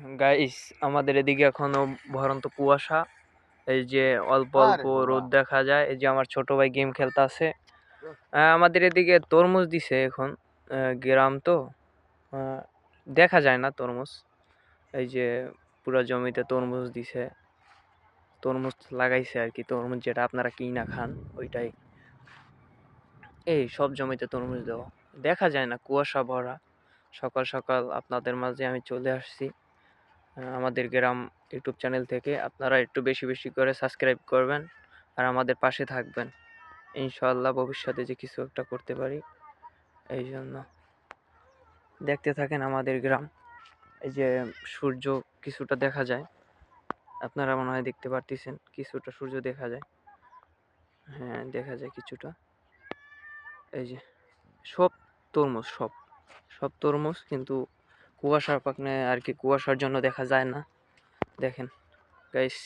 Guys, আমাদের এদিকে এখনো ভরন্ত কুয়াশা। এই যে অল্প অল্প আরে বাবা! রোদ দেখা যায়। এই যে আমার ছোট ভাই গেম খেলতাছে। আমাদের এদিকে তরমুজ দিছে এখন। গ্রাম তো, আহ, দেখা যায় না তরমুজ। এই যে পুরা জমিতে তরমুজ দিছে। তরমুজ লাগাইছে আর কি, তরমুজ যেটা আপনারা কিনা খান ওইটাই। এই সব জমিতে তরমুজ দেওয়া, দেখা যায় না, কুয়াশা ভরা। সকাল সকাল আপনাদের মাঝে আমি চলে আসছি। আমাদের গ্রাম ইউটিউব চ্যানেল থেকে আপনারা একটু বেশি বেশি করে সাবস্ক্রাইব করবেন আর আমাদের পাশে থাকবেন। ইনশাআল্লাহ ভবিষ্যতে যে কিছু একটা করতে পারি, এই জন্য দেখতে থাকেন আমাদের গ্রাম। এই যে সূর্য কিছুটা দেখা যায়, আপনারা মনে হয় দেখতে পারতেছেন, কিছুটা সূর্য দেখা যায়। হ্যাঁ, দেখা যায় কিছুটা। এই যে সব তরমুজ, সব সব তরমুজ, কিন্তু কুয়াশার কারণে আর কি, কুয়াশার জন্য দেখা যায় না। দেখেন গাইস,